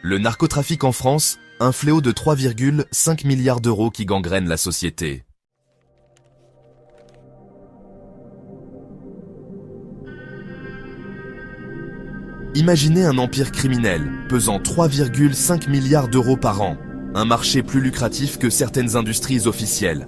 Le narcotrafic en France, un fléau de 3,5 milliards d'euros qui gangrène la société. Imaginez un empire criminel pesant 3,5 milliards d'euros par an, un marché plus lucratif que certaines industries officielles.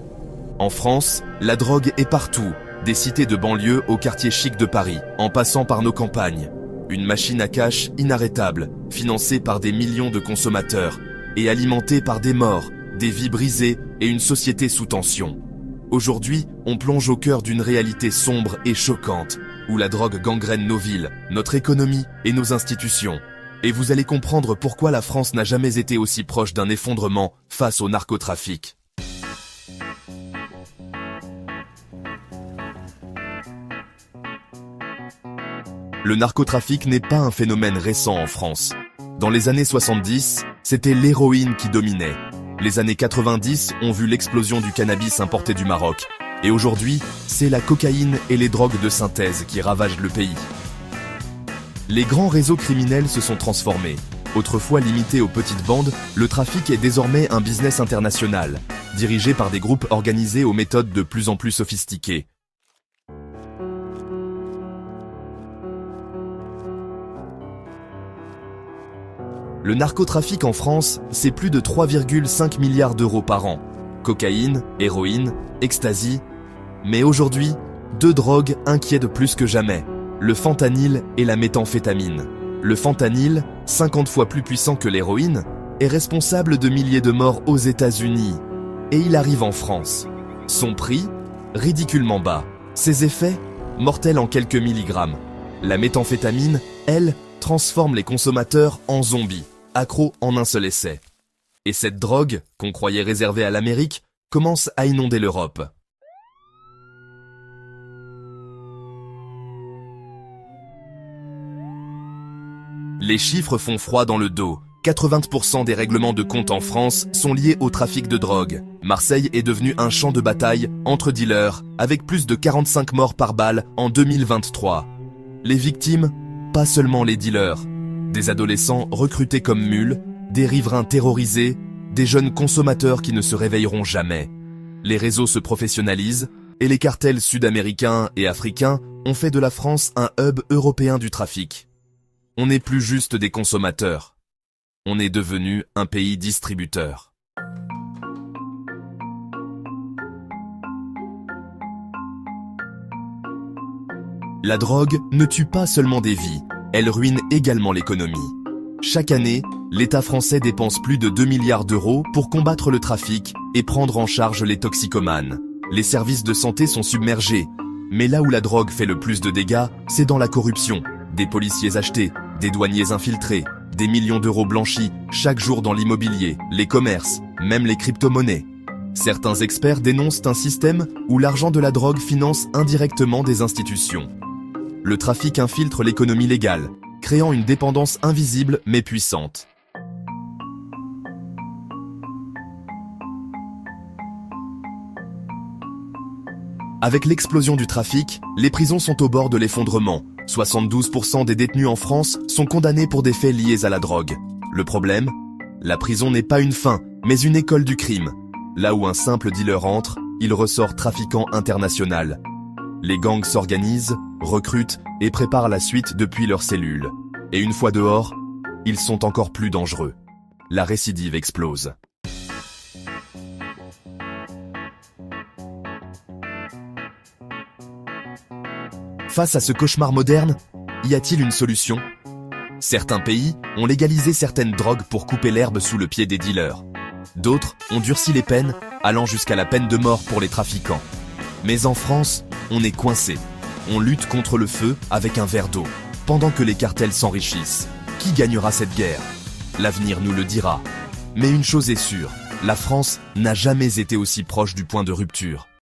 En France, la drogue est partout, des cités de banlieue aux quartiers chics de Paris, en passant par nos campagnes. Une machine à cash inarrêtable, financée par des millions de consommateurs et alimentée par des morts, des vies brisées et une société sous tension. Aujourd'hui, on plonge au cœur d'une réalité sombre et choquante, où la drogue gangrène nos villes, notre économie et nos institutions. Et vous allez comprendre pourquoi la France n'a jamais été aussi proche d'un effondrement face au narcotrafic. Le narcotrafic n'est pas un phénomène récent en France. Dans les années 70, c'était l'héroïne qui dominait. Les années 90 ont vu l'explosion du cannabis importé du Maroc. Et aujourd'hui, c'est la cocaïne et les drogues de synthèse qui ravagent le pays. Les grands réseaux criminels se sont transformés. Autrefois limité aux petites bandes, le trafic est désormais un business international, dirigé par des groupes organisés aux méthodes de plus en plus sophistiquées. Le narcotrafic en France, c'est plus de 3,5 milliards d'euros par an. Cocaïne, héroïne, ecstasy. Mais aujourd'hui, deux drogues inquiètent plus que jamais. Le fentanyl et la méthamphétamine. Le fentanyl, 50 fois plus puissant que l'héroïne, est responsable de milliers de morts aux États-Unis. Et il arrive en France. Son prix, ridiculement bas. Ses effets, mortels en quelques milligrammes. La méthamphétamine, elle, transforme les consommateurs en zombies, accros en un seul essai. Et cette drogue, qu'on croyait réservée à l'Amérique, commence à inonder l'Europe. Les chiffres font froid dans le dos. 80% des règlements de compte en France sont liés au trafic de drogue. Marseille est devenu un champ de bataille entre dealers, avec plus de 45 morts par balle en 2023. Les victimes, pas seulement les dealers. Des adolescents recrutés comme mules, des riverains terrorisés, des jeunes consommateurs qui ne se réveilleront jamais. Les réseaux se professionnalisent et les cartels sud-américains et africains ont fait de la France un hub européen du trafic. On n'est plus juste des consommateurs. On est devenu un pays distributeur. La drogue ne tue pas seulement des vies, elle ruine également l'économie. Chaque année, l'État français dépense plus de 2 milliards d'euros pour combattre le trafic et prendre en charge les toxicomanes. Les services de santé sont submergés, mais là où la drogue fait le plus de dégâts, c'est dans la corruption. Des policiers achetés, des douaniers infiltrés, des millions d'euros blanchis chaque jour dans l'immobilier, les commerces, même les crypto-monnaies. Certains experts dénoncent un système où l'argent de la drogue finance indirectement des institutions. Le trafic infiltre l'économie légale, créant une dépendance invisible mais puissante. Avec l'explosion du trafic, les prisons sont au bord de l'effondrement. 72% des détenus en France sont condamnés pour des faits liés à la drogue. Le problème ? La prison n'est pas une fin, mais une école du crime. Là où un simple dealer entre, il ressort trafiquant international. Les gangs s'organisent, recrutent et préparent la suite depuis leurs cellules. Et une fois dehors, ils sont encore plus dangereux. La récidive explose. Face à ce cauchemar moderne, y a-t-il une solution ? Certains pays ont légalisé certaines drogues pour couper l'herbe sous le pied des dealers. D'autres ont durci les peines, allant jusqu'à la peine de mort pour les trafiquants. Mais en France, on est coincé. On lutte contre le feu avec un verre d'eau, pendant que les cartels s'enrichissent. Qui gagnera cette guerre ? L'avenir nous le dira. Mais une chose est sûre, la France n'a jamais été aussi proche du point de rupture.